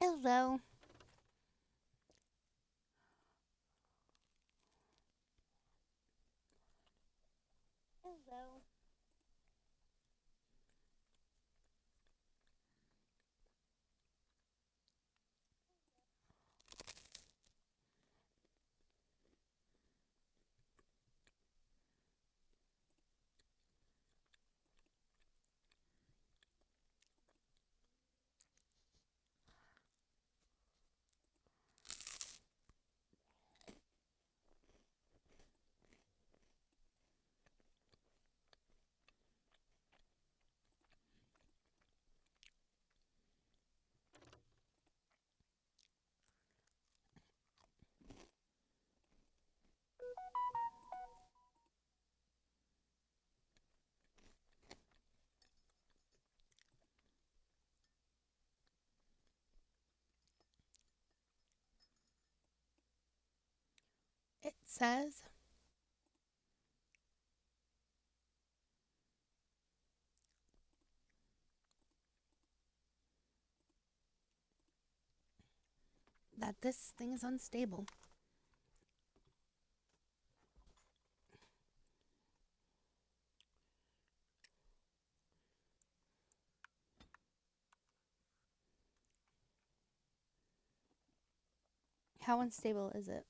Hello. Hello. It says that this thing is unstable. How unstable is it?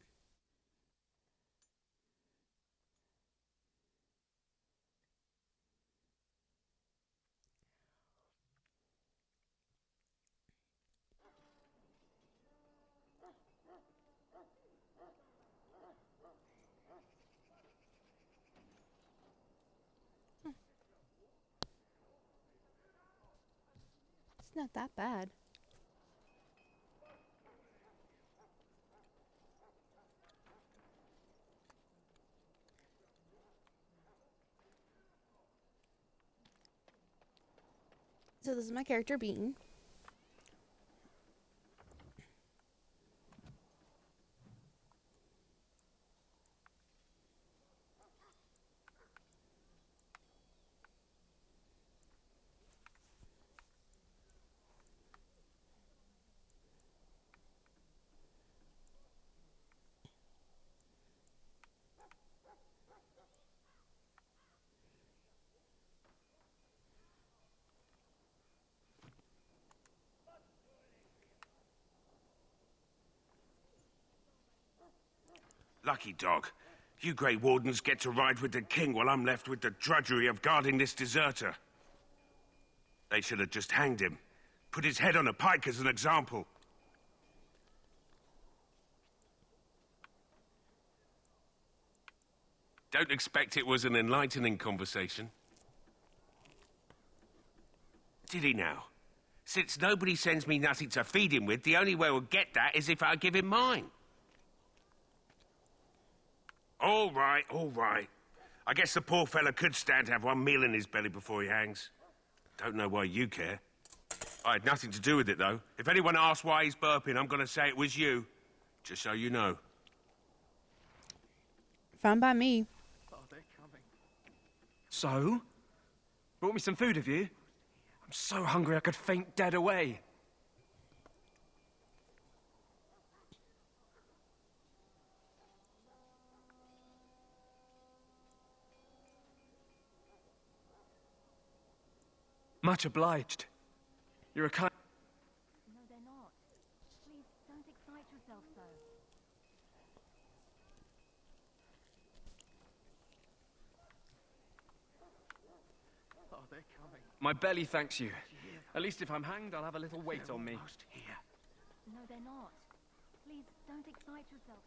It's not that bad. So this is my character Bean. Lucky dog. You Grey Wardens get to ride with the king while I'm left with the drudgery of guarding this deserter. They should have just hanged him. Put his head on a pike as an example. Don't expect it was an enlightening conversation. Did he now? Since nobody sends me nothing to feed him with, the only way we'll get that is if I give him mine. All right, all right. I guess the poor fella could stand to have one meal in his belly before he hangs. Don't know why you care. I had nothing to do with it, though. If anyone asks why he's burping, I'm gonna say it was you. Just so you know. Fine by me. Oh, they're coming. So? Brought me some food, have you? I'm so hungry I could faint dead away. Much obliged. You're a kind... No, they're not. Please, don't excite yourself so. Oh, they're coming. My belly thanks you. At least if I'm hanged, I'll have a little weight on me. No, they're not. Please, don't excite yourself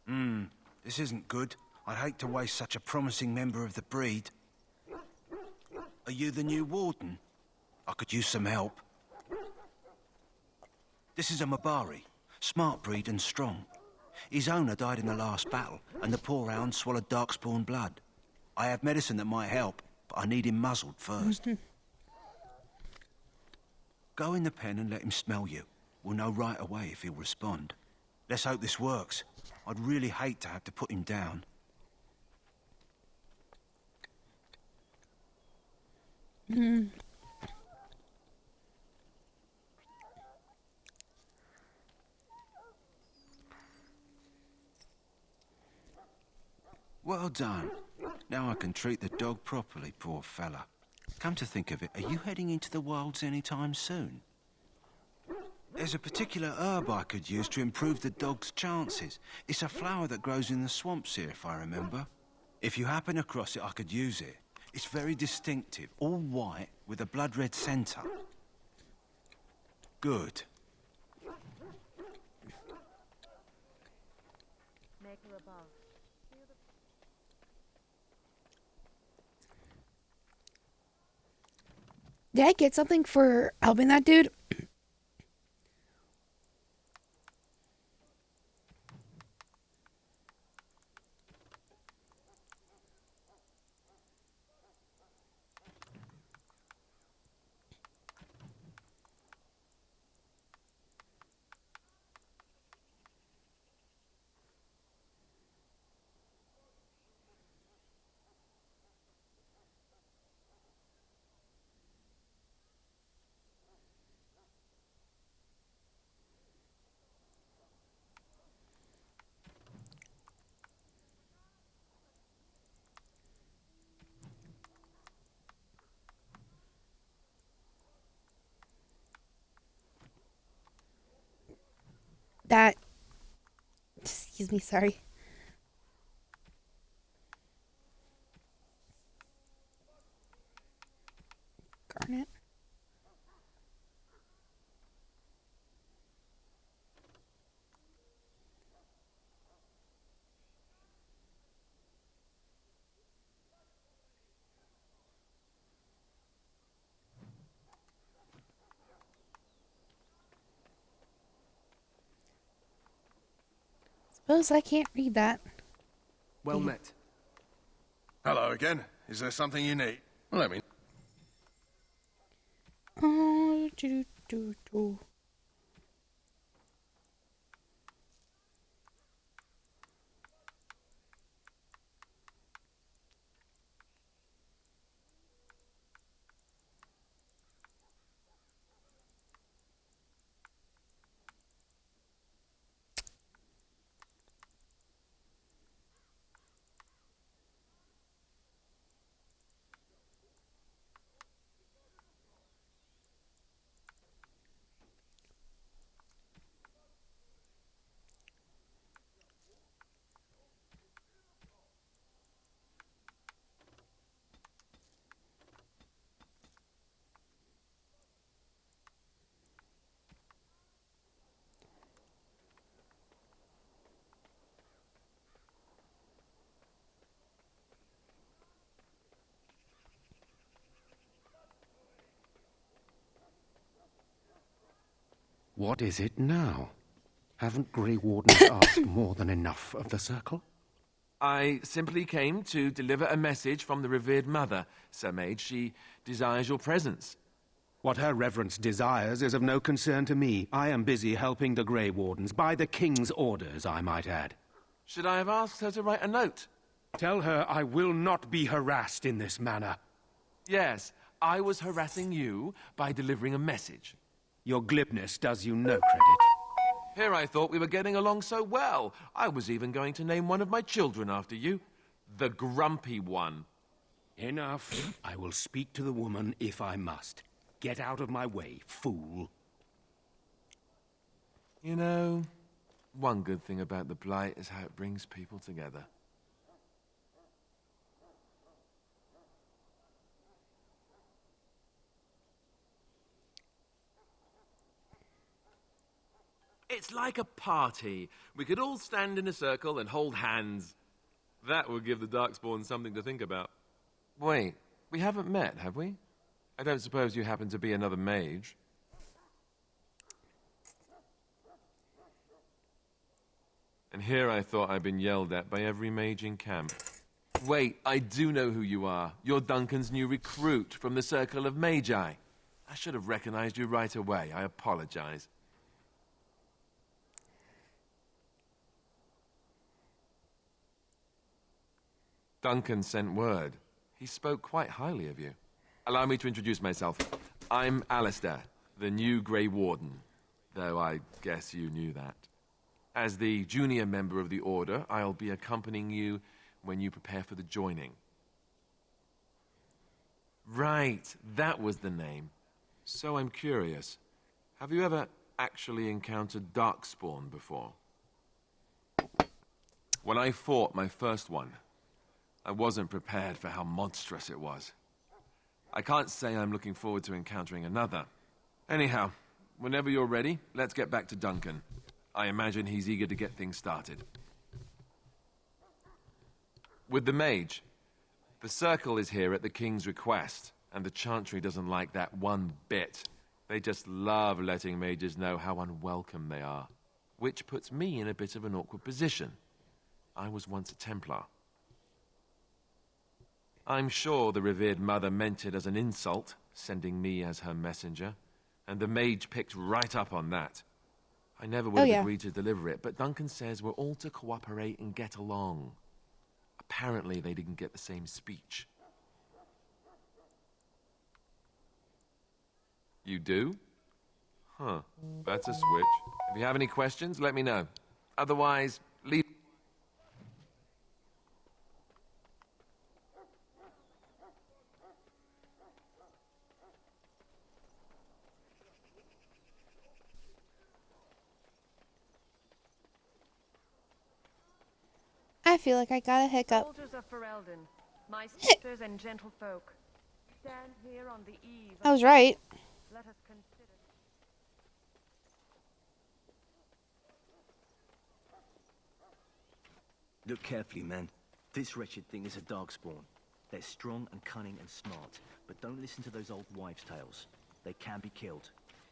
so. This isn't good. I'd hate to waste such a promising member of the breed. Are you the new warden? I could use some help. This is a Mabari, smart breed and strong. His owner died in the last battle, and the poor hound swallowed darkspawn blood. I have medicine that might help, but I need him muzzled first. Go in the pen and let him smell you. We'll know right away if he'll respond. Let's hope this works. I'd really hate to have to put him down. Well done. Now I can treat the dog properly, poor fella. Come to think of it, are you heading into the wilds anytime soon? There's a particular herb I could use to improve the dog's chances. It's a flower that grows in the swamps here, if I remember. If you happen across it, I could use it. It's very distinctive, all white with a blood-red centre. Good. Make her above. Did I get something for helping that dude? That. Excuse me, sorry. Garnet. Suppose I can't read that. Well met. Hello again. Is there something you need? Let me. Oh, do. What is it now? Haven't Grey Wardens asked more than enough of the Circle? I simply came to deliver a message from the revered mother, Sir Mage. She desires your presence. What her reverence desires is of no concern to me. I am busy helping the Grey Wardens, by the King's orders, I might add. Should I have asked her to write a note? Tell her I will not be harassed in this manner. Yes, I was harassing you by delivering a message. Your glibness does you no credit. Here I thought we were getting along so well. I was even going to name one of my children after you. The Grumpy One. Enough. I will speak to the woman if I must. Get out of my way, fool. You know, one good thing about the Blight is how it brings people together. It's like a party. We could all stand in a circle and hold hands. That would give the Darkspawn something to think about. Wait, we haven't met, have we? I don't suppose you happen to be another mage. And here I thought I'd been yelled at by every mage in camp. Wait, I do know who you are. You're Duncan's new recruit from the Circle of Magi. I should have recognized you right away. I apologize. Duncan sent word. He spoke quite highly of you. Allow me to introduce myself. I'm Alistair, the new Grey Warden, though I guess you knew that. As the junior member of the Order, I'll be accompanying you when you prepare for the joining. Right, that was the name. So I'm curious. Have you ever actually encountered Darkspawn before? When I fought my first one, I wasn't prepared for how monstrous it was. I can't say I'm looking forward to encountering another. Anyhow, whenever you're ready, let's get back to Duncan. I imagine he's eager to get things started. With the mage, the Circle is here at the King's request, and the Chantry doesn't like that one bit. They just love letting mages know how unwelcome they are, which puts me in a bit of an awkward position. I was once a Templar. I'm sure the revered mother meant it as an insult, sending me as her messenger, and the mage picked right up on that. I never would have agreed to deliver it, but Duncan says we're all to cooperate and get along. Apparently they didn't get the same speech. You do? Huh. That's a switch. If you have any questions, let me know. Otherwise, leave. I feel like I got a hiccup. Soldiers of Ferelden, my sisters and gentlefolk, stand here on the eve. I was right. Let us consider. Look carefully, men. This wretched thing is a darkspawn. They're strong and cunning and smart, but don't listen to those old wives' tales. They can be killed.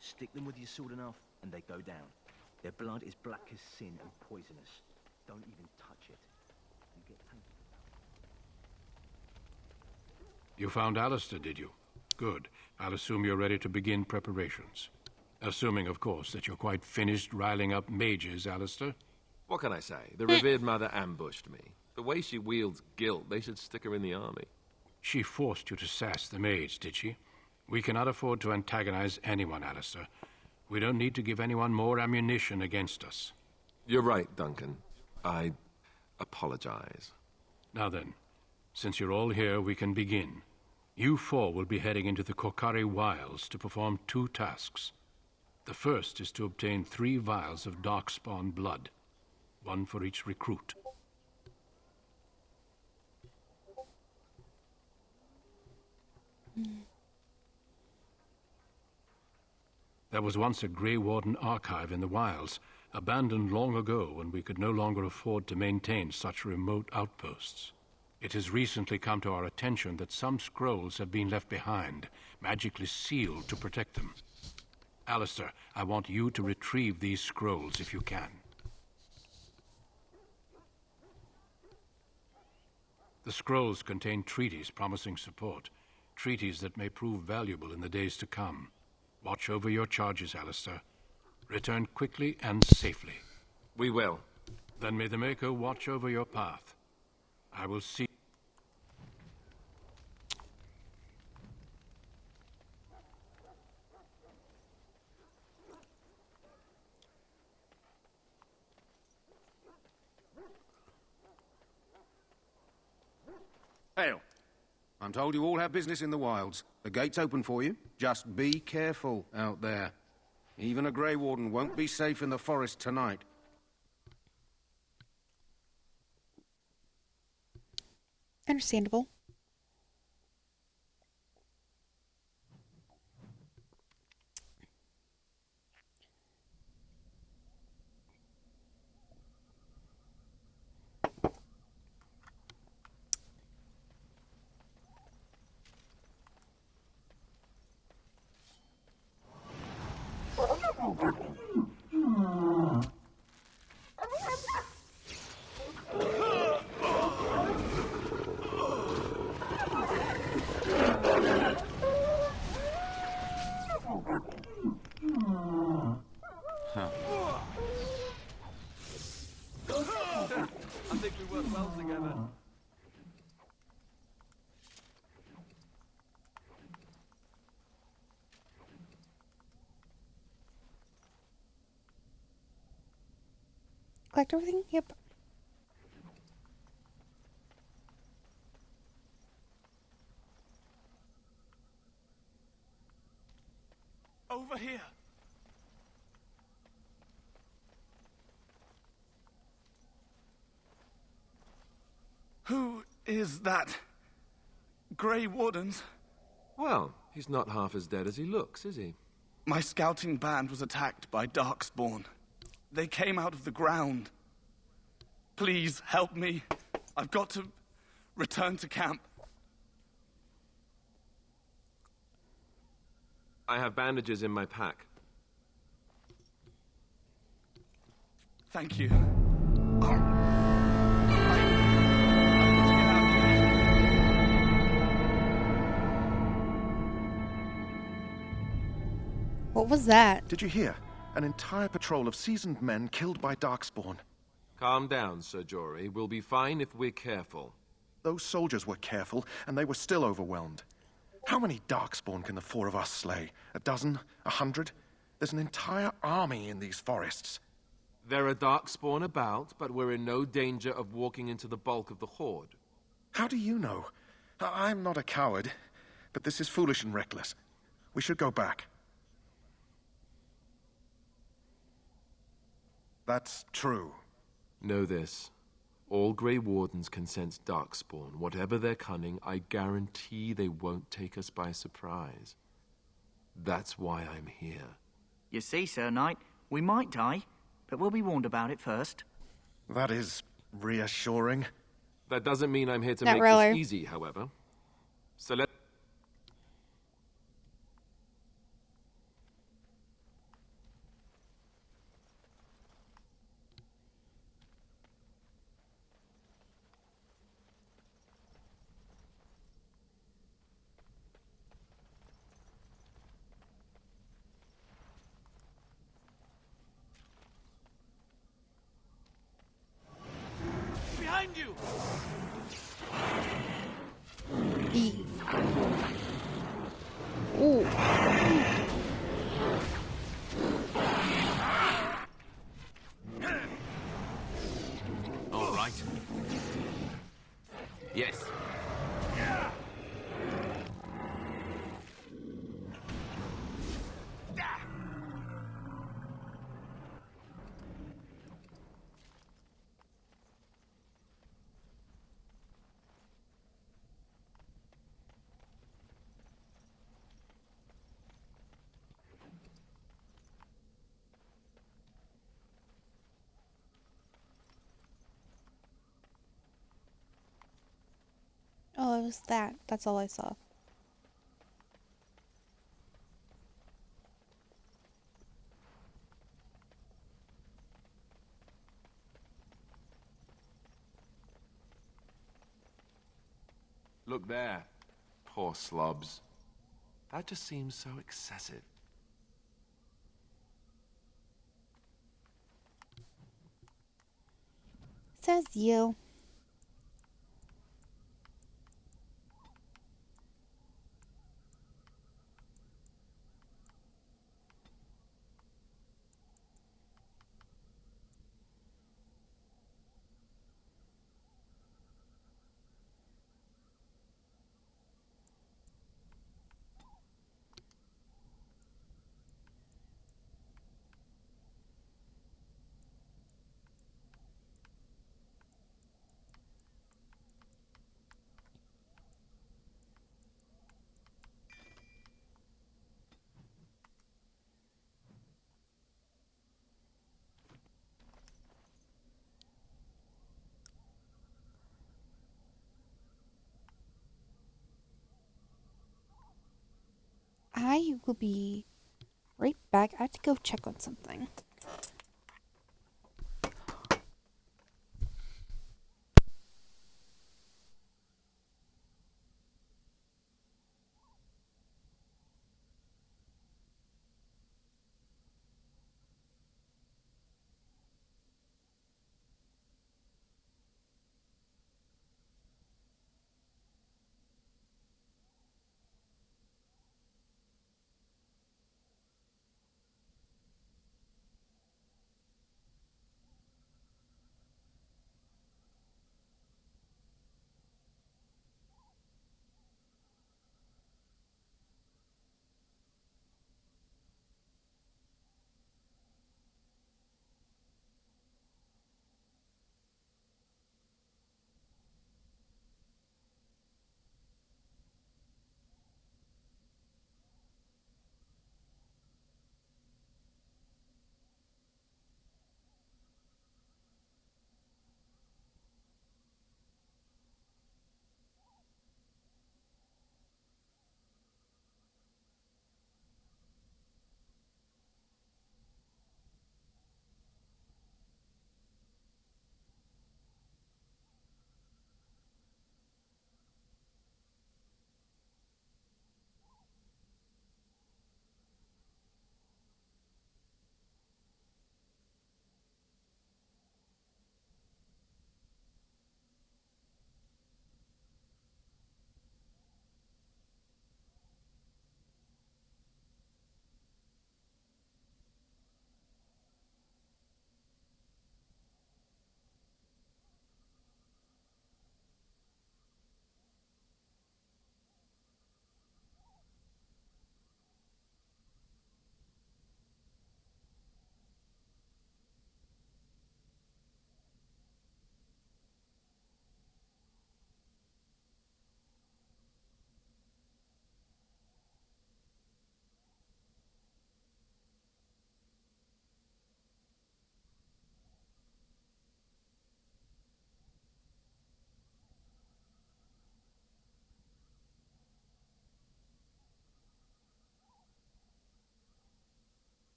Stick them with your sword enough, and they go down. Their blood is black as sin and poisonous. Don't even touch it. You get tainted. You found Alistair, did you? Good. I'll assume you're ready to begin preparations. Assuming, of course, that you're quite finished riling up mages, Alistair. What can I say? The revered mother ambushed me. The way she wields guilt, they should stick her in the army. She forced you to sass the mage, did she? We cannot afford to antagonize anyone, Alistair. We don't need to give anyone more ammunition against us. You're right, Duncan. I apologize. Now then, since you're all here, we can begin. You four will be heading into the Korcari Wilds to perform 2 tasks. The first is to obtain 3 vials of Darkspawn blood, 1 for each recruit. There was once a Grey Warden archive in the wilds, abandoned long ago when we could no longer afford to maintain such remote outposts. It has recently come to our attention that some scrolls have been left behind, magically sealed to protect them. Alistair, I want you to retrieve these scrolls if you can. The scrolls contain treaties promising support, treaties that may prove valuable in the days to come. Watch over your charges, Alistair. Return quickly and safely. We will. Then may the Maker watch over your path. I will see... Hail. I'm told you all have business in the wilds. The gate's open for you. Just be careful out there. Even a Grey Warden won't be safe in the forest tonight. Understandable. Collect everything? Yep. Over here. Who is that? Grey Wardens? Well, he's not half as dead as he looks, is he? My scouting band was attacked by Darkspawn. They came out of the ground. Please help me. I've got to return to camp. I have bandages in my pack. Thank you. What was that? Did you hear? An entire patrol of seasoned men killed by Darkspawn. Calm down, Sir Jory. We'll be fine if we're careful. Those soldiers were careful, and they were still overwhelmed. How many Darkspawn can the four of us slay? A dozen? 100? There's an entire army in these forests. There are Darkspawn about, but we're in no danger of walking into the bulk of the Horde. How do you know? I'm not a coward, but this is foolish and reckless. We should go back. That's true. Know this. All Grey Wardens can sense Darkspawn. Whatever their cunning, I guarantee they won't take us by surprise. That's why I'm here. You see, Sir Knight, we might die, but we'll be warned about it first. That is reassuring. That doesn't mean I'm here to Not make really. this easy, however. So let... Behind you! Ooh. All right. Yes. Oh, it was that. That's all I saw. Look there. Poor slobs. That just seems so excessive. Says you. I will be right back. I have to go check on something.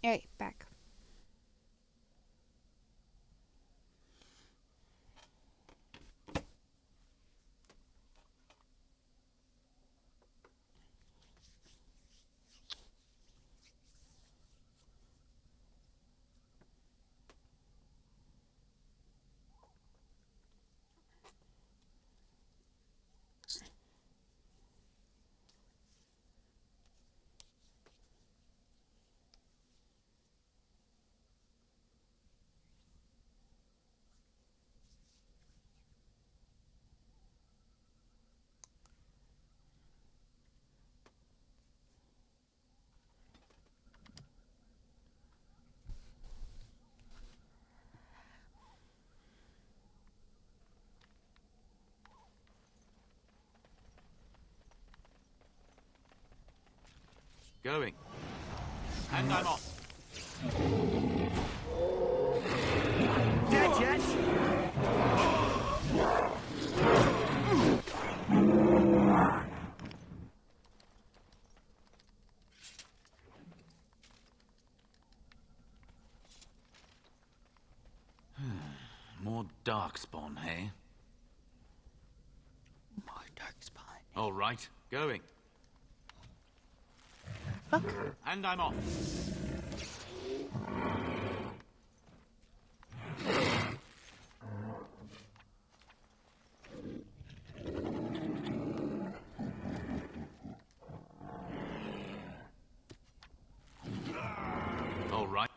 Alright, back. Going. And I'm off. Dead yet? More darkspawn, hey? More darkspawn. All right, going. Fuck. And I'm off. All right.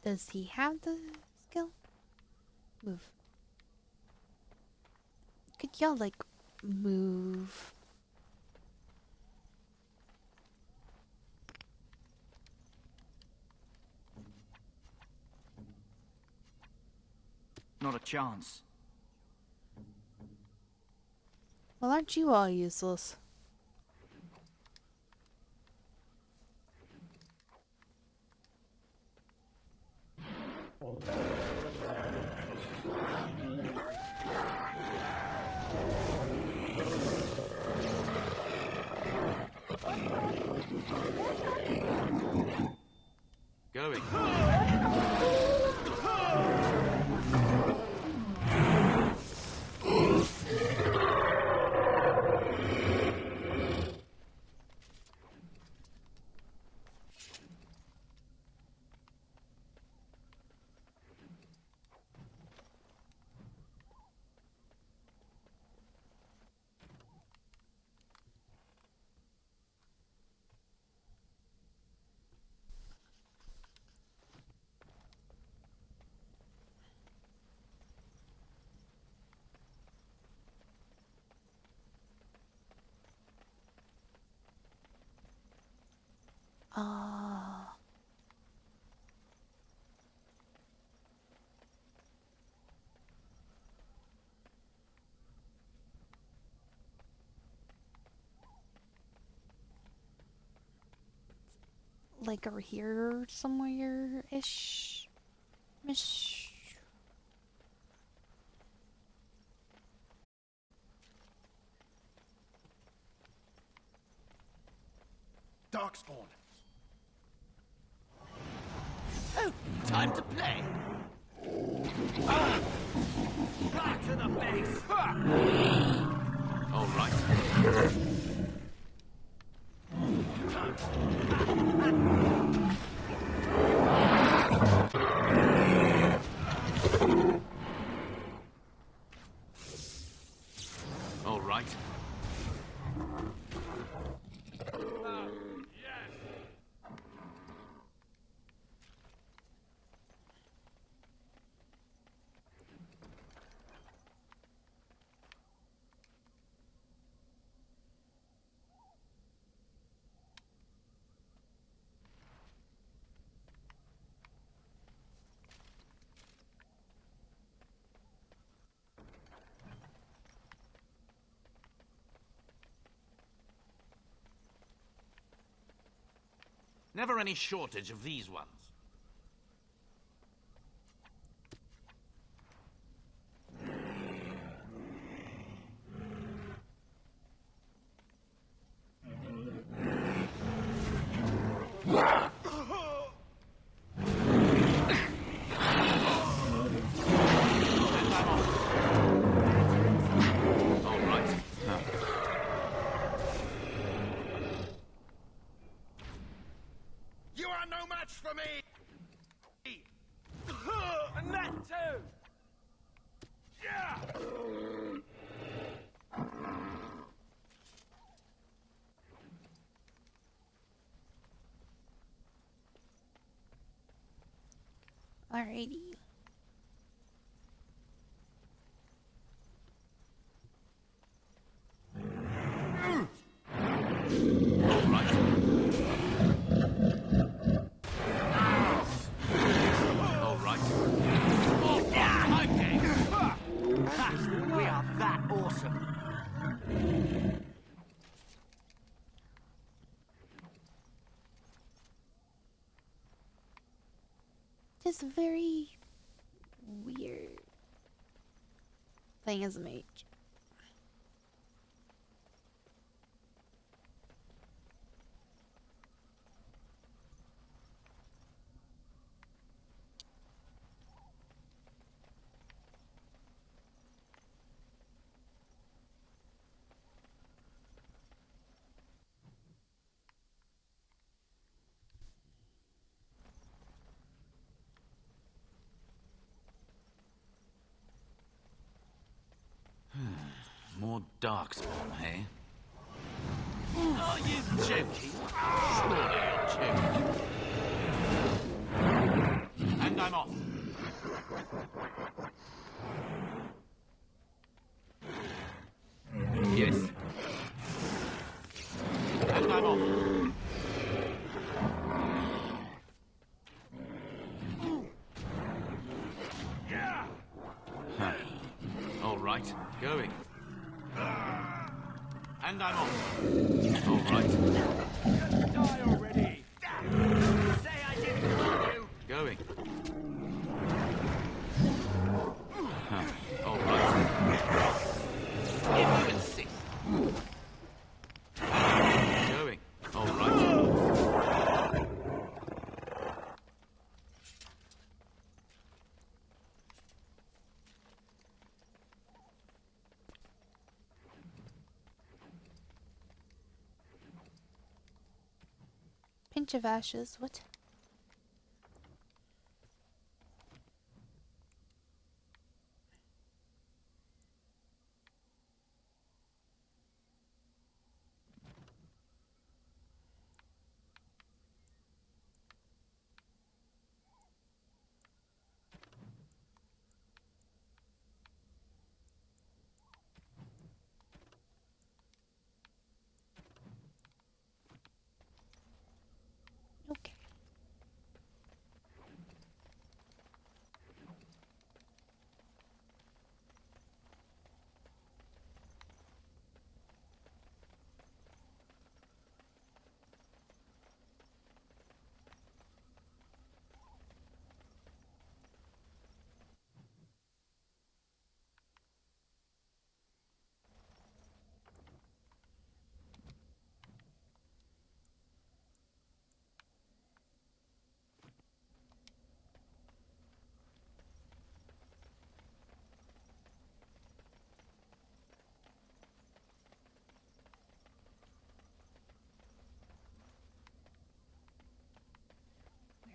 Does he have the skill? Move. Could y'all, like, move? Not a chance. Well, aren't you all useless? Going. Like over here somewhere-ish? Mish. Darkspawn. Oh, time to play. Back to the base. All right. All right. Never any shortage of these ones. You are no match for me! And that too! Yeah! Alrighty. We are that awesome. Just very weird playing as a mage. More darkspawn, hey? Are you joking? Surely you're joking. And I'm off. Yes. And I'm off. Yeah! Huh. All right, going. And I'm off. All right. Just die already! Say I didn't warn you. Going. Huh. All right. If you insist. Going. All right. Pinch of ashes. What? Okay.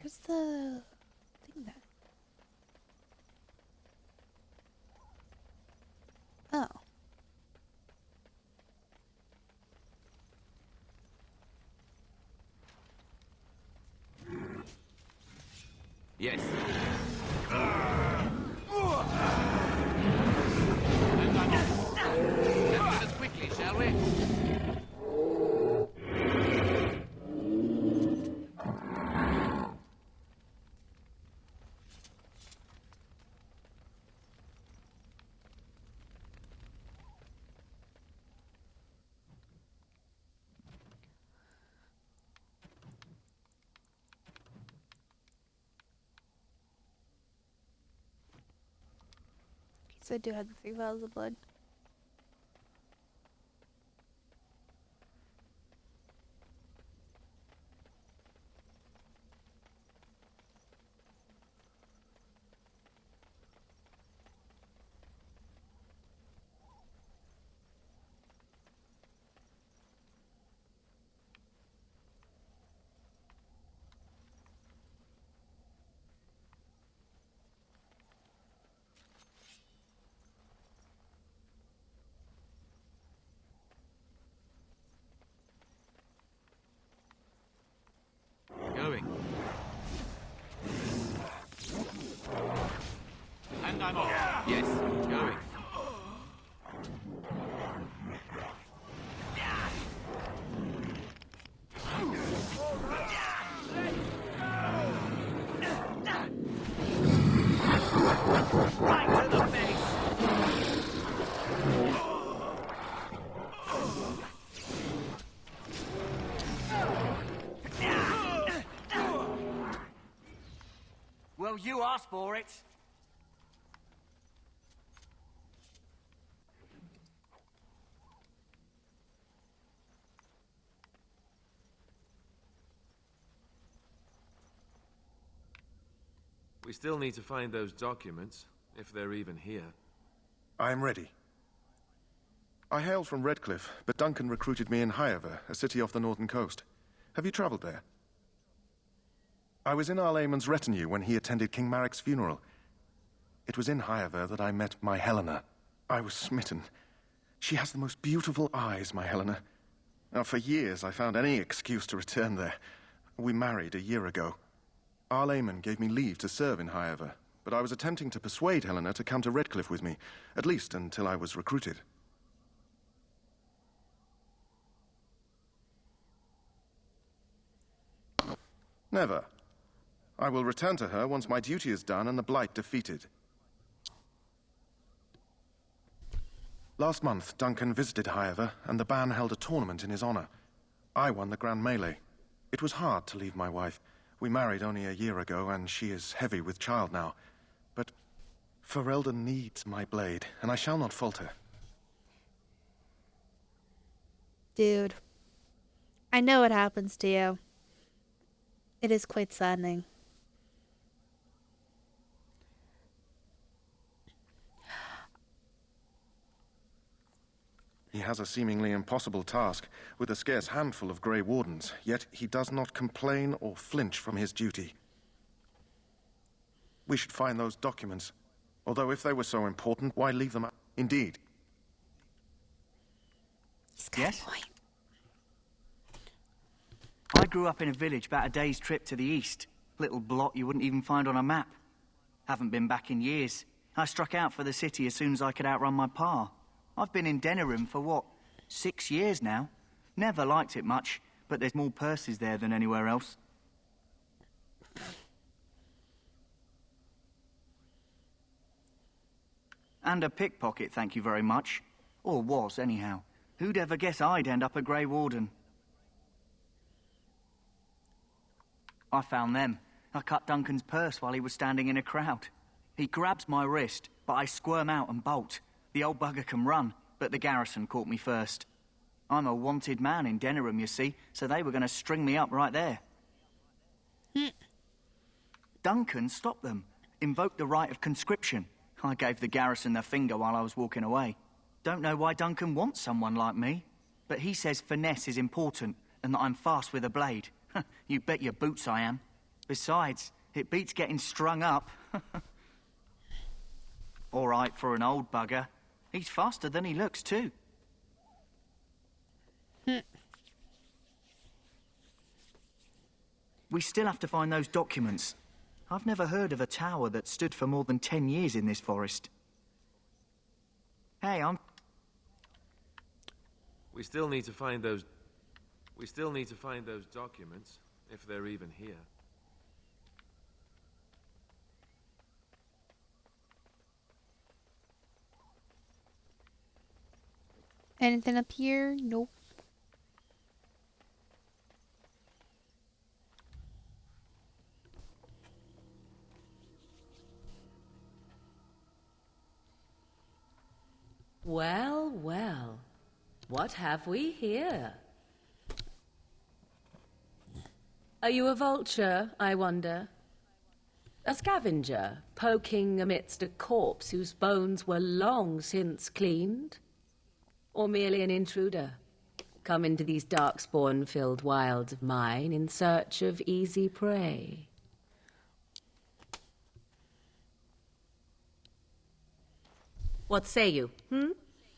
Where's the thing then? Oh. Yes. Let's do this quickly, shall we? So I do have the 3 vials of blood. Going. And I'm off. Yes, going. Right to the face! Well, you asked for it. We still need to find those documents, if they're even here. I am ready. I hail from Redcliffe, but Duncan recruited me in Highever, a city off the northern coast. Have you traveled there? I was in Arlayman's retinue when he attended King Maric's funeral. It was in Highever that I met my Helena. I was smitten. She has the most beautiful eyes, my Helena. Now, for years, I found any excuse to return there. We married a year ago. Arlayman gave me leave to serve in Highever, but I was attempting to persuade Helena to come to Redcliffe with me, at least until I was recruited. Never. I will return to her once my duty is done and the Blight defeated. Last month, Duncan visited Highever, and the band held a tournament in his honor. I won the Grand Melee. It was hard to leave my wife. We married only a year ago, and she is heavy with child now. But Ferelden needs my blade, and I shall not falter. Dude, I know what happens to you. It is quite saddening. He has a seemingly impossible task, with a scarce handful of Grey Wardens, yet he does not complain or flinch from his duty. We should find those documents. Although if they were so important, why leave them out? Indeed. Yes? I grew up in a village about a day's trip to the east. Little blot you wouldn't even find on a map. Haven't been back in years. I struck out for the city as soon as I could outrun my pa. I've been in Denerim for, what, 6 years now? Never liked it much, but there's more purses there than anywhere else. And a pickpocket, thank you very much. Or was, anyhow. Who'd ever guess I'd end up a Grey Warden? I found them. I cut Duncan's purse while he was standing in a crowd. He grabs my wrist, but I squirm out and bolt. The old bugger can run, but the garrison caught me first. I'm a wanted man in Denerim, you see, so they were going to string me up right there. Duncan stopped them, invoked the right of conscription. I gave the garrison the finger while I was walking away. Don't know why Duncan wants someone like me, but he says finesse is important and that I'm fast with a blade. You bet your boots I am. Besides, it beats getting strung up. All right for an old bugger. He's faster than he looks, too. We still have to find those documents. I've never heard of a tower that stood for more than 10 years in this forest. Hey, We still need to find those documents, if they're even here. Anything up here? Nope. Well, well. What have we here? Are you a vulture, I wonder? A scavenger, poking amidst a corpse whose bones were long since cleaned? Or merely an intruder, come into these darkspawn-filled wilds of mine in search of easy prey? What say you,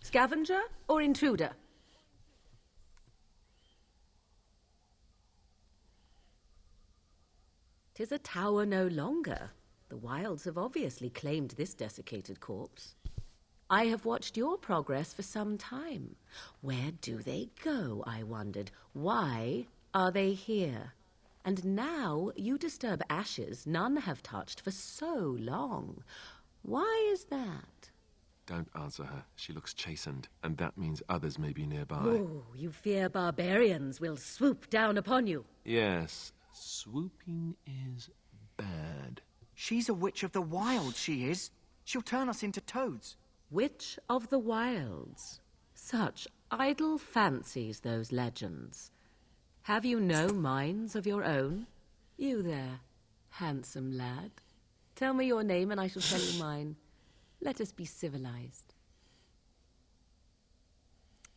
Scavenger or intruder? 'Tis a tower no longer. The wilds have obviously claimed this desiccated corpse. I have watched your progress for some time. Where do they go, I wondered? Why are they here? And now you disturb ashes none have touched for so long. Why is that? Don't answer her. She looks chastened, and that means others may be nearby. Oh, you fear barbarians will swoop down upon you. Yes, swooping is bad. She's a witch of the wild, she is. She'll turn us into toads. Witch of the wilds. Such idle fancies, those legends. Have you no minds of your own? You there, handsome lad. Tell me your name and I shall tell you mine. Let us be civilized.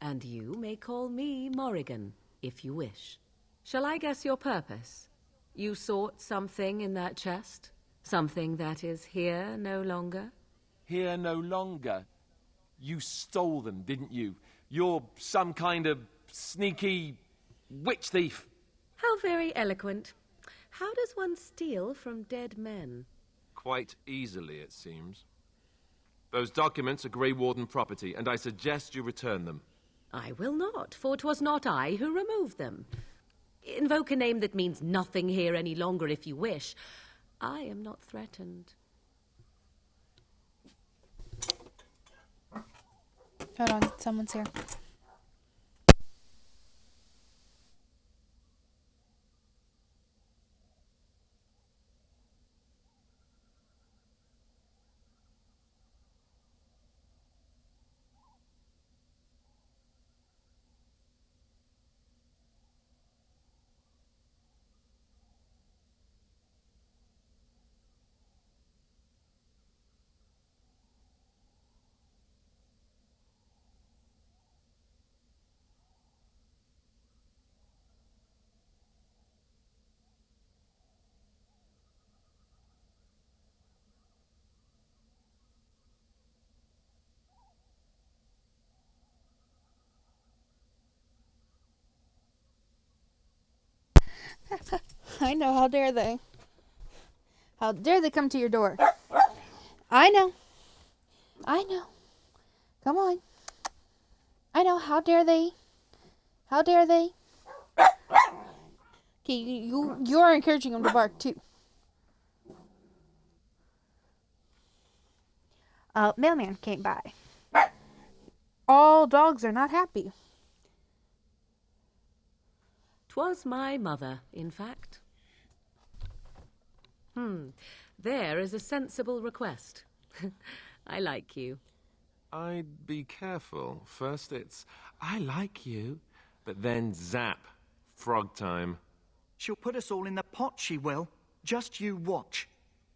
And you may call me Morrigan, if you wish. Shall I guess your purpose? You sought something in that chest? Something that is here no longer? Here no longer. You stole them, didn't you? You're some kind of sneaky witch thief. How very eloquent. How does one steal from dead men? Quite easily, it seems. Those documents are Grey Warden property, and I suggest you return them. I will not, for 'twas not I who removed them. Invoke a name that means nothing here any longer if you wish. I am not threatened. Hold on, someone's here. I know, how dare they? How dare they come to your door? I know. I know. Come on. I know, how dare they? How dare they? Okay, you're encouraging them to bark too. Mailman came by. All dogs are not happy. 'Twas my mother, in fact. There is a sensible request. I like you. I'd be careful. First it's, I like you, but then zap. Frog time. She'll put us all in the pot, she will. Just you watch.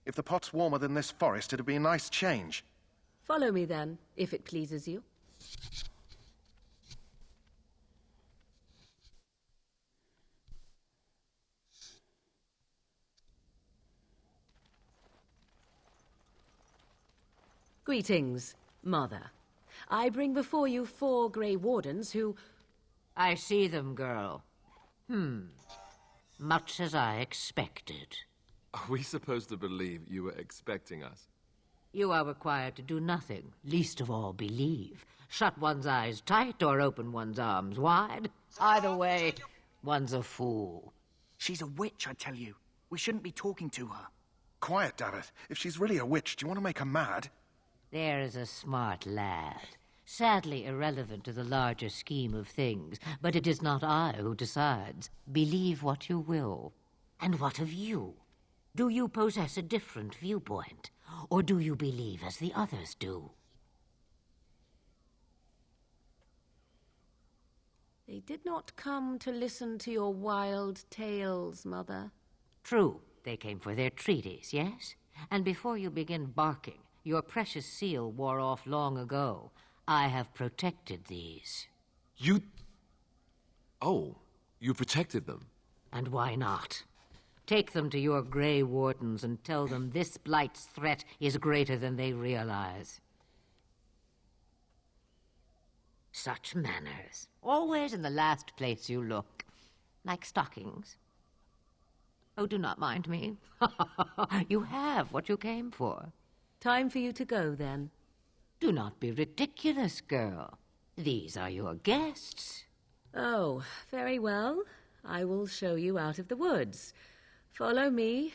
If the pot's warmer than this forest, it'd be a nice change. Follow me then, if it pleases you. Greetings, Mother. I bring before you 4 Grey Wardens who... I see them, girl. Much as I expected. Are we supposed to believe you were expecting us? You are required to do nothing, least of all believe. Shut one's eyes tight or open one's arms wide. Either way, one's a fool. She's a witch, I tell you. We shouldn't be talking to her. Quiet, Daveth. If she's really a witch, do you want to make her mad? There is a smart lad. Sadly irrelevant to the larger scheme of things, but it is not I who decides. Believe what you will. And what of you? Do you possess a different viewpoint? Or do you believe as the others do? They did not come to listen to your wild tales, Mother. True, they came for their treaties, yes? And before you begin barking, your precious seal wore off long ago. I have protected these. You... Oh, you protected them? And why not? Take them to your Grey Wardens and tell them this Blight's threat is greater than they realize. Such manners. Always in the last place you look. Like stockings. Oh, do not mind me. You have what you came for. Time for you to go, then. Do not be ridiculous, girl. These are your guests. Oh, very well. I will show you out of the woods. Follow me.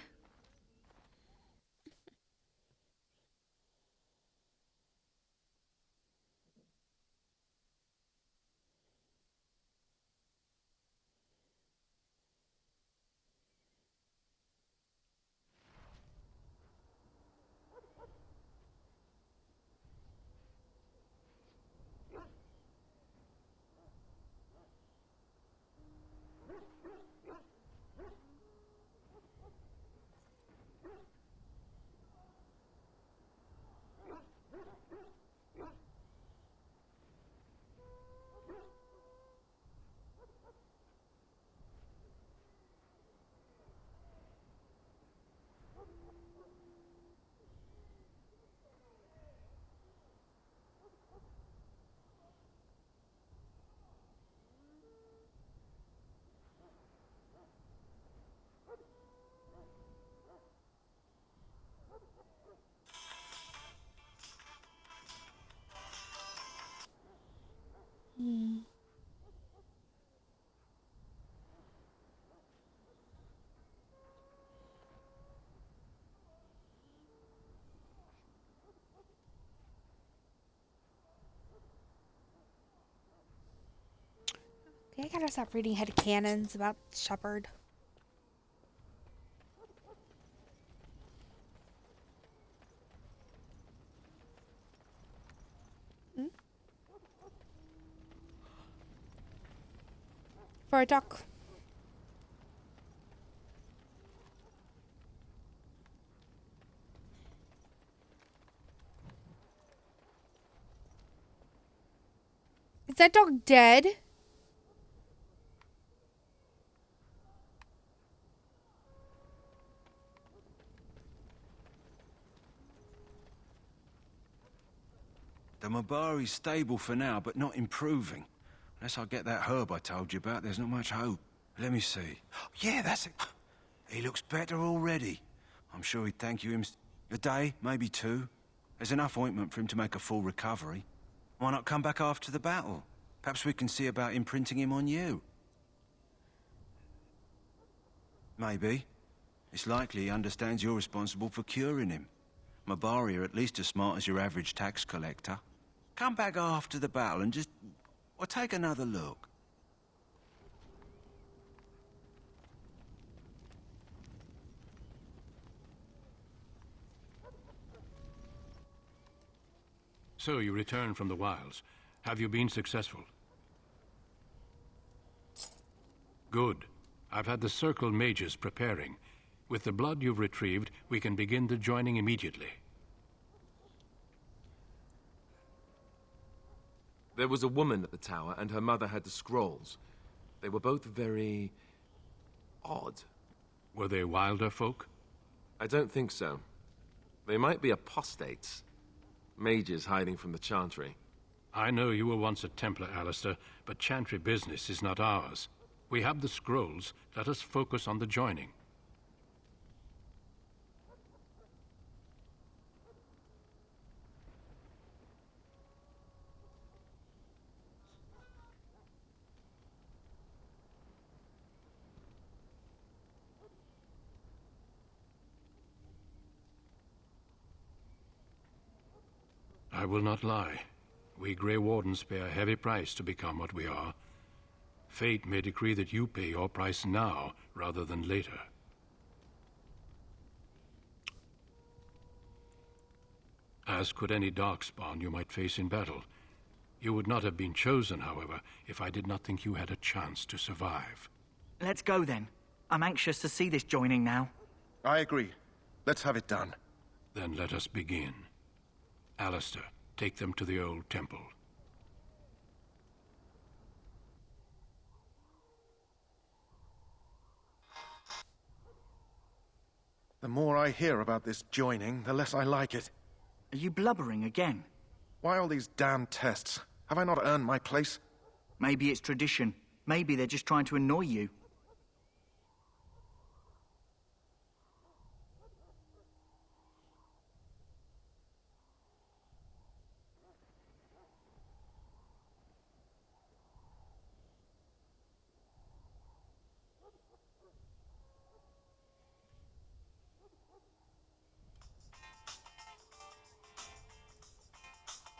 Okay, I gotta stop reading headcanons about Shepherd. For a duck. Is that dog dead? The Mabari's stable for now, but not improving. Unless I get that herb I told you about, there's not much hope. Let me see. Yeah, that's it. He looks better already. I'm sure he'd thank you a day, maybe two. There's enough ointment for him to make a full recovery. Why not come back after the battle? Perhaps we can see about imprinting him on you. Maybe. It's likely he understands you're responsible for curing him. Mabari are at least as smart as your average tax collector. Come back after the battle and just... or take another look. So you return from the wilds. Have you been successful? Good. I've had the Circle mages preparing. With the blood you've retrieved, we can begin the joining immediately. There was a woman at the tower, and her mother had the scrolls. They were both very... odd. Were they wilder folk? I don't think so. They might be apostates. Mages hiding from the Chantry. I know you were once a Templar, Alistair, but Chantry business is not ours. We have the scrolls. Let us focus on the joining. I will not lie. We Grey Wardens pay a heavy price to become what we are. Fate may decree that you pay your price now, rather than later. As could any darkspawn you might face in battle. You would not have been chosen, however, if I did not think you had a chance to survive. Let's go then. I'm anxious to see this joining now. I agree. Let's have it done. Then let us begin. Alistair, take them to the old temple. The more I hear about this joining, the less I like it. Are you blubbering again? Why all these damn tests? Have I not earned my place? Maybe it's tradition. Maybe they're just trying to annoy you.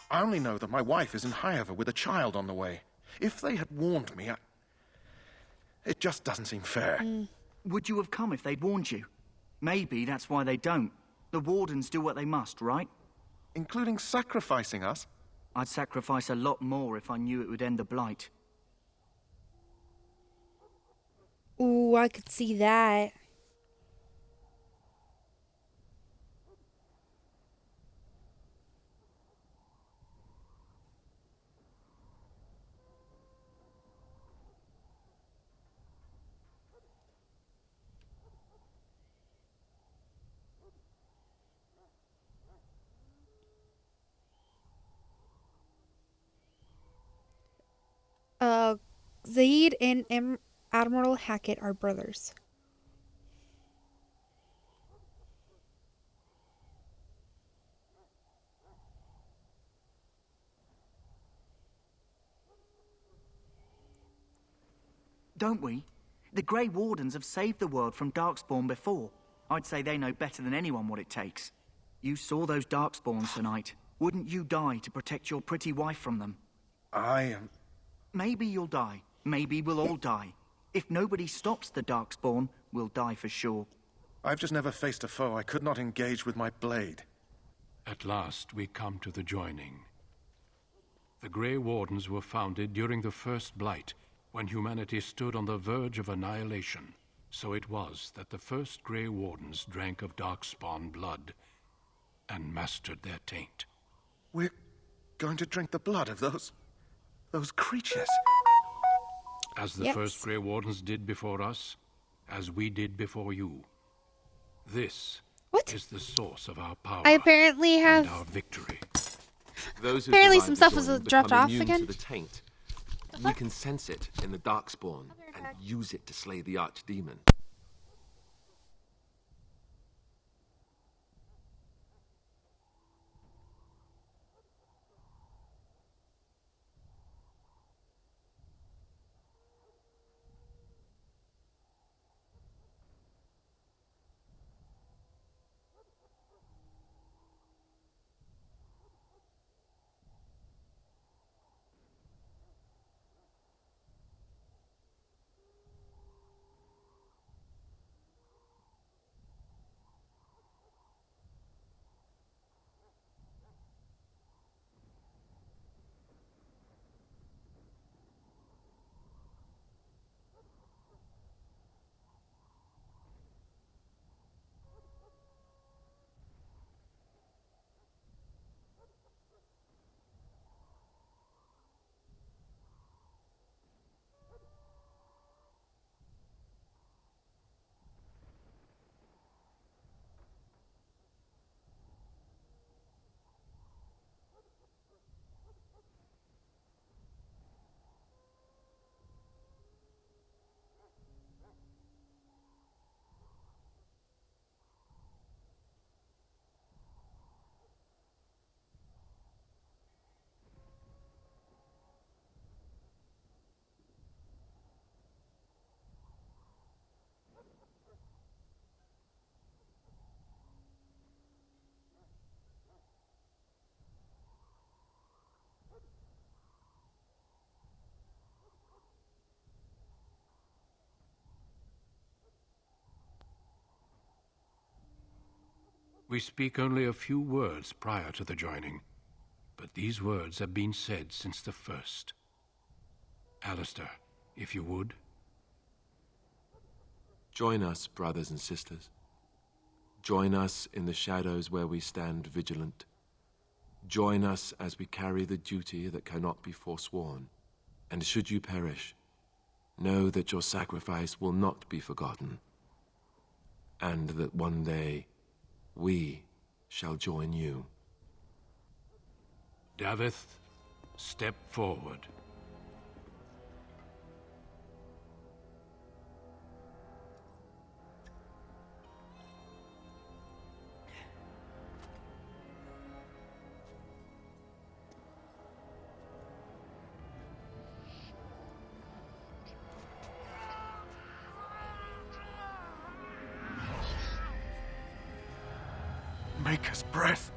I only know that my wife is in Highover with a child on the way. If they had warned me, it just doesn't seem fair. Would you have come if they'd warned you? Maybe that's why they don't. The Wardens do what they must, right? Including sacrificing us? I'd sacrifice a lot more if I knew it would end the Blight. Ooh, I could see that. Zaid and Admiral Hackett are brothers. Don't we? The Grey Wardens have saved the world from Darkspawn before. I'd say they know better than anyone what it takes. You saw those Darkspawns tonight. Wouldn't you die to protect your pretty wife from them? Maybe you'll die. Maybe we'll all die. If nobody stops the Darkspawn, we'll die for sure. I've just never faced a foe I could not engage with my blade. At last, we come to the joining. The Grey Wardens were founded during the First Blight, when humanity stood on the verge of annihilation. So it was that the first Grey Wardens drank of Darkspawn blood and mastered their taint. We're going to drink the blood of those creatures. As the first Grey Wardens did before us, as we did before you. This is the source of our power. I apparently have. And our victory. Those who Apparently, survive some the stuff was joining dropped become off immune again. To the taint. We can sense it in the Darkspawn and use it to slay the Archdemon. We speak only a few words prior to the joining. but these words have been said since the first. Alistair, if you would. Join us, brothers and sisters. Join us in the shadows where we stand vigilant. Join us as we carry the duty that cannot be forsworn. And should you perish, know that your sacrifice will not be forgotten, and that one day we shall join you. Davith, step forward. Maker's breath.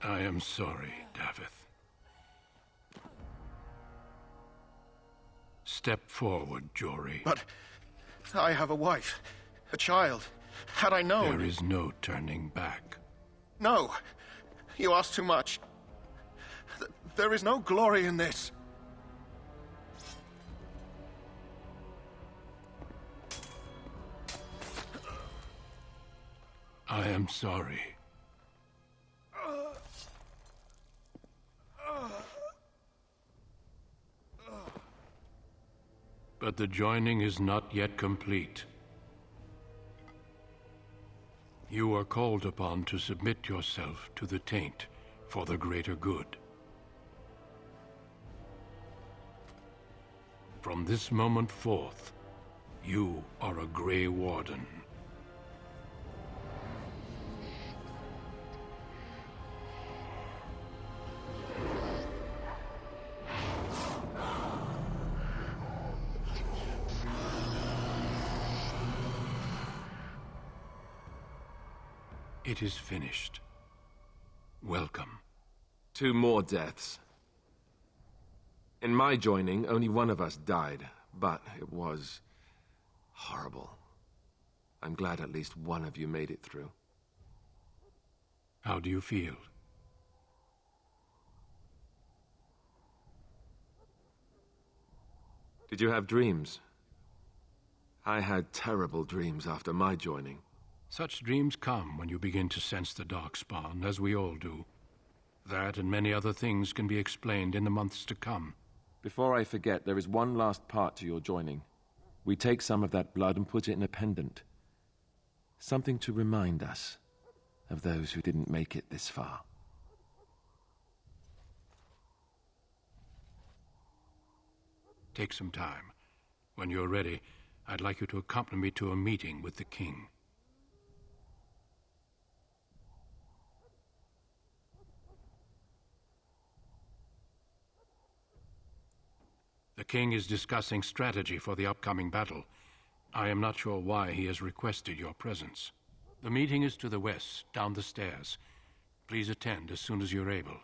I am sorry, Davith. Step forward, Jory. But I have a wife, a child. Had I known... There is no turning back. No. You ask too much. There is no glory in this. I am sorry. But the joining is not yet complete. You are called upon to submit yourself to the taint for the greater good. From this moment forth, you are a Grey Warden. It is finished. Welcome. 2 more deaths. In my joining, only one of us died, but it was horrible. I'm glad at least one of you made it through. How do you feel? Did you have dreams? I had terrible dreams after my joining. Such dreams come when you begin to sense the Darkspawn, as we all do. That and many other things can be explained in the months to come. Before I forget, there is one last part to your joining. We take some of that blood and put it in a pendant. Something to remind us of those who didn't make it this far. Take some time. When you're ready, I'd like you to accompany me to a meeting with the king. The king is discussing strategy for the upcoming battle. I am not sure why he has requested your presence. The meeting is to the west, down the stairs. Please attend as soon as you're able.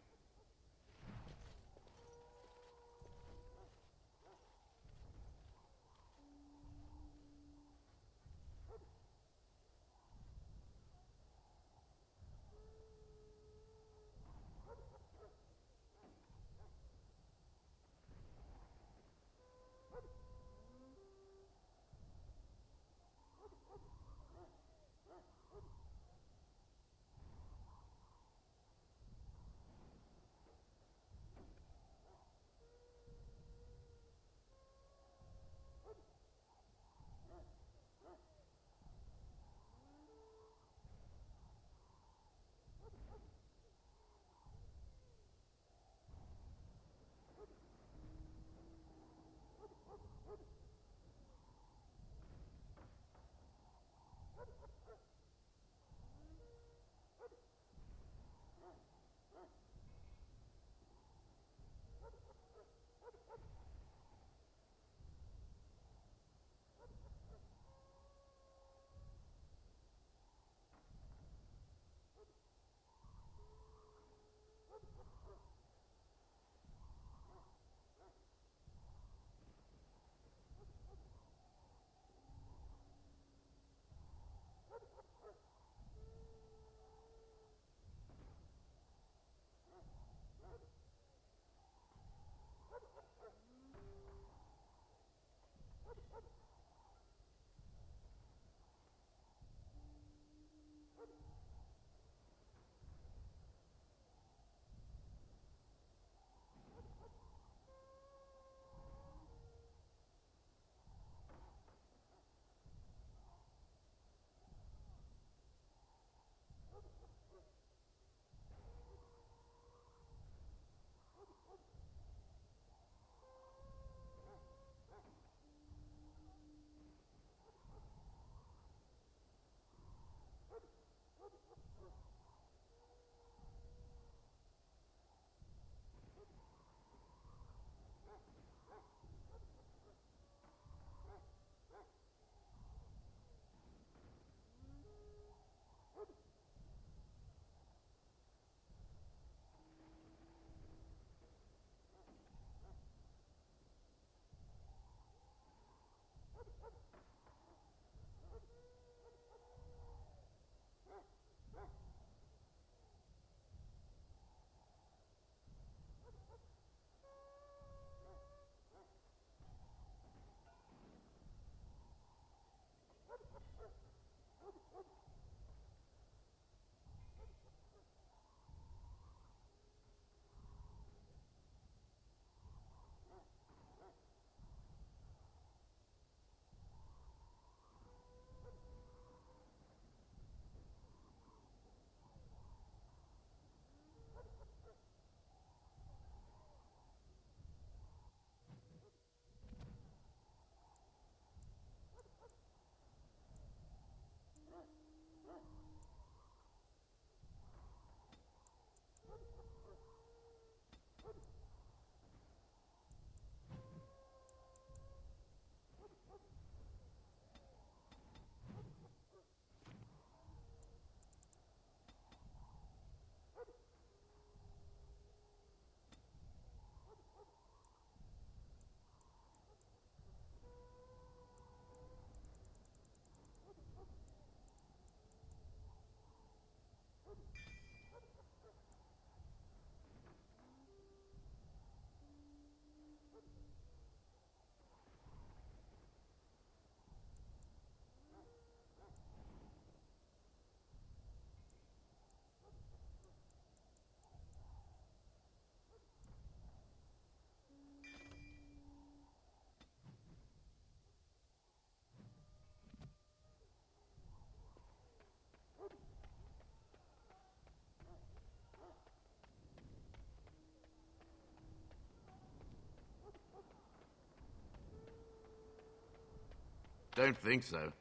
Don't think so.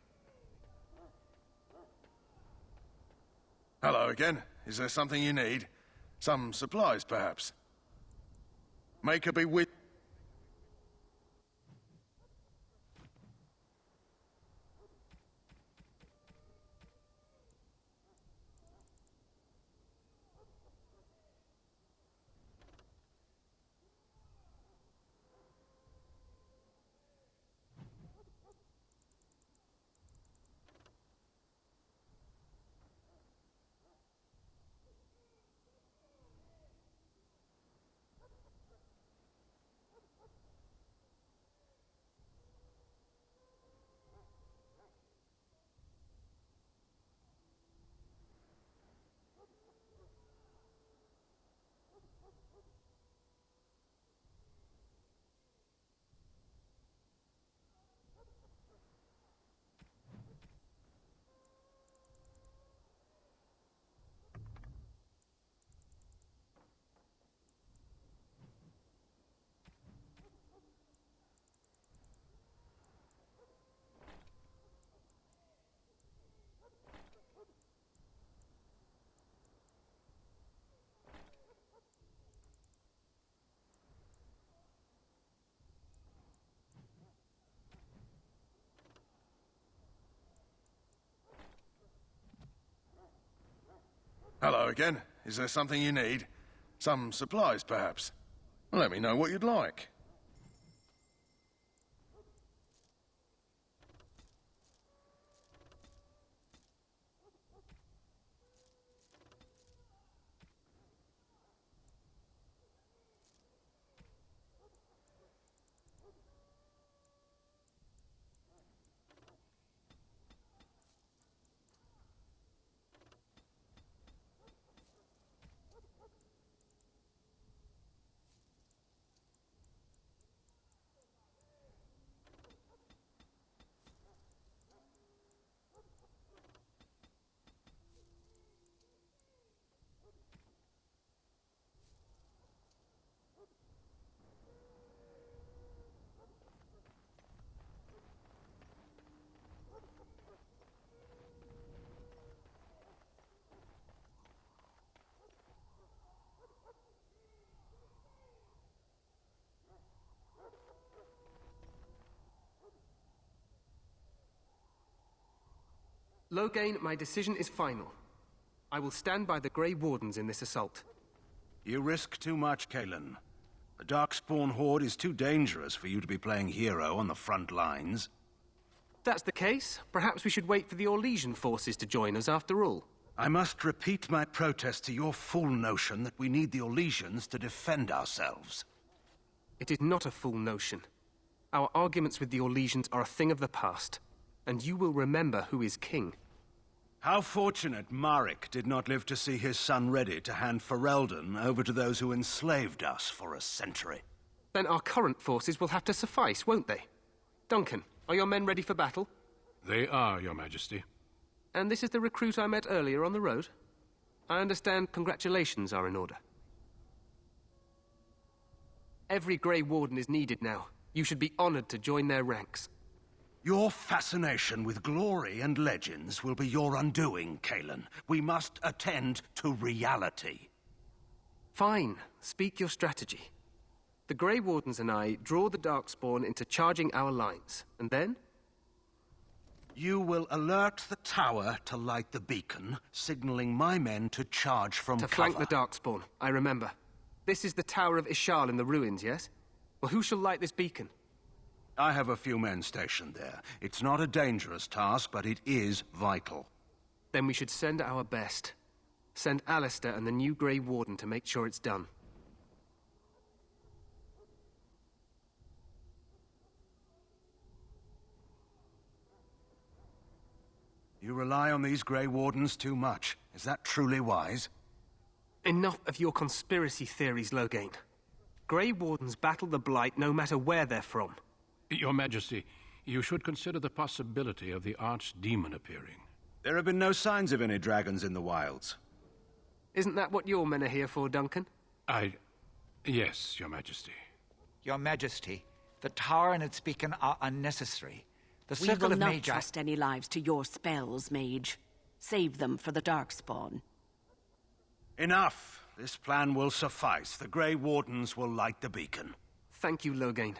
Hello again. Is there something you need? Some supplies, perhaps? Maker be with... Hello again. Is there something you need? Some supplies, perhaps? Let me know what you'd like. Loghain, my decision is final. I will stand by the Grey Wardens in this assault. You risk too much, Cailan. The Darkspawn Horde is too dangerous for you to be playing hero on the front lines. If that's the case, perhaps we should wait for the Orlesian forces to join us after all. I must repeat my protest to your fool notion that we need the Orlesians to defend ourselves. It is not a fool notion. Our arguments with the Orlesians are a thing of the past, and you will remember who is king. How fortunate Marek did not live to see his son ready to hand Ferelden over to those who enslaved us for a century. Then our current forces will have to suffice, won't they? Duncan, are your men ready for battle? They are, Your Majesty. And this is the recruit I met earlier on the road? I understand congratulations are in order. Every Grey Warden is needed now. You should be honored to join their ranks. Your fascination with glory and legends will be your undoing, Cailan. We must attend to reality. Fine. Speak your strategy. The Grey Wardens and I draw the Darkspawn into charging our lines, and then? You will alert the tower to light the beacon, signaling my men to charge from cover. To flank the Darkspawn, I remember. This is the Tower of Ishal in the ruins, yes? Well, who shall light this beacon? I have a few men stationed there. It's not a dangerous task, but it is vital. Then we should send our best. Send Alistair and the new Grey Warden to make sure it's done. You rely on these Grey Wardens too much. Is that truly wise? Enough of your conspiracy theories, Loghain. Grey Wardens battle the Blight no matter where they're from. Your Majesty, you should consider the possibility of the Archdemon appearing. There have been no signs of any dragons in the wilds. Isn't that what your men are here for, Duncan? Yes, Your Majesty. Your Majesty, the tower and its beacon are unnecessary. The We Circle will of not Magi... trust any lives to your spells, mage. Save them for the Darkspawn. Enough. This plan will suffice. The Grey Wardens will light the beacon. Thank you, Loghain.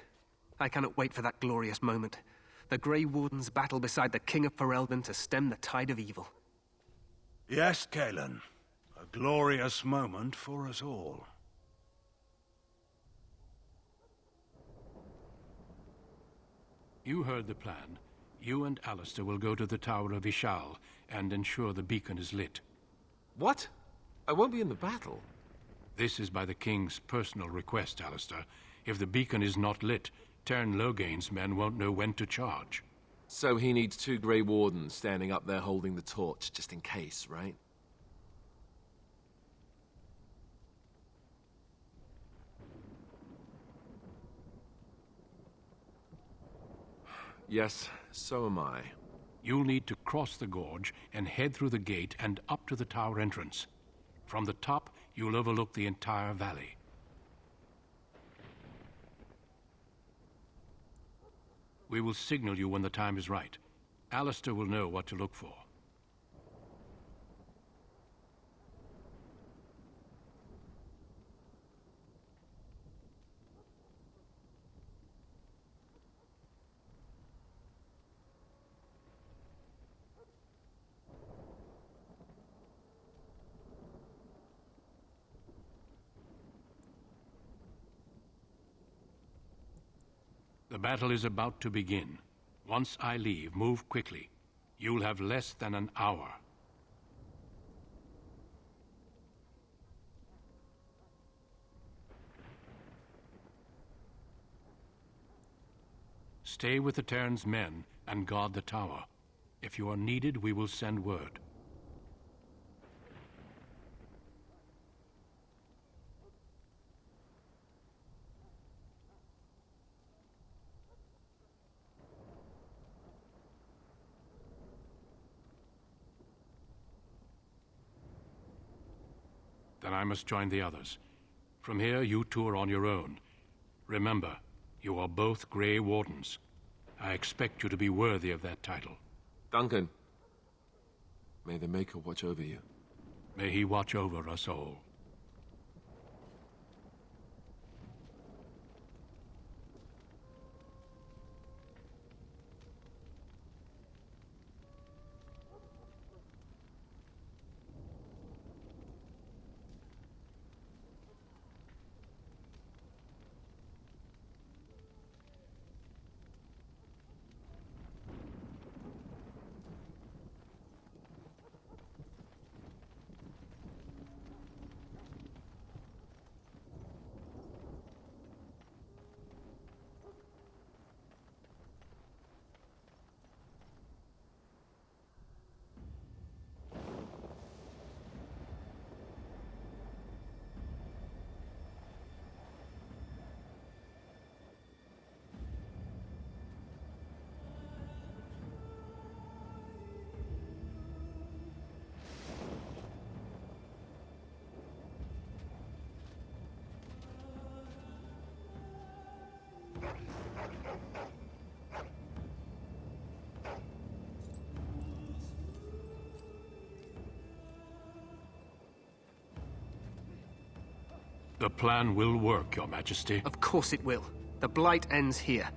I cannot wait for that glorious moment. The Grey Wardens battle beside the King of Ferelden to stem the tide of evil. Yes, Cailan. A glorious moment for us all. You heard the plan. You and Alistair will go to the Tower of Ishal and ensure the beacon is lit. What? I won't be in the battle. This is by the King's personal request, Alistair. If the beacon is not lit, Tern Loghain's men won't know when to charge. So he needs 2 Grey Wardens standing up there holding the torch, just in case, right? Yes, so am I. You'll need to cross the gorge and head through the gate and up to the tower entrance. From the top, you'll overlook the entire valley. We will signal you when the time is right. Alistair will know what to look for. The battle is about to begin. Once I leave, move quickly. You'll have less than an hour. Stay with the Terran's men and guard the tower. If you are needed, we will send word. Then I must join the others. From here, you two are on your own. Remember, you are both Grey Wardens. I expect you to be worthy of that title. Duncan, may the Maker watch over you. May he watch over us all. The plan will work, Your Majesty. Of course it will. The Blight ends here.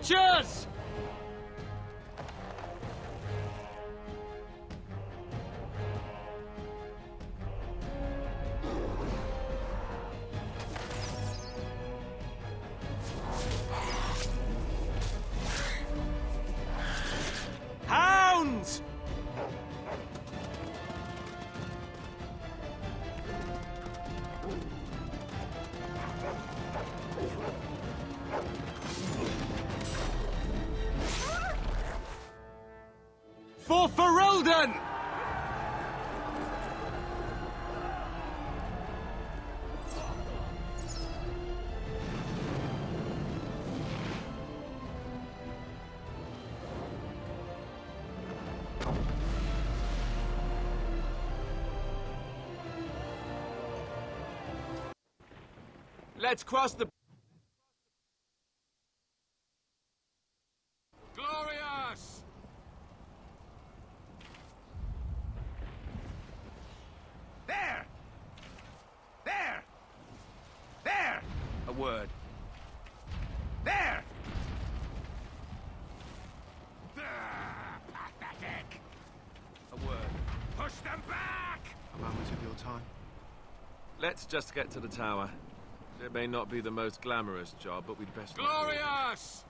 Archers! Hounds! For Ferelden! Let's cross the... Glorious! There! There! There! A word. There! Pathetic! A word. Push them back! A moment of your time. Let's just get to the tower. It may not be the most glamorous job, but we'd best... Glorious!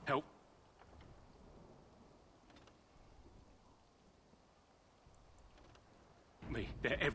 Help. Me. They're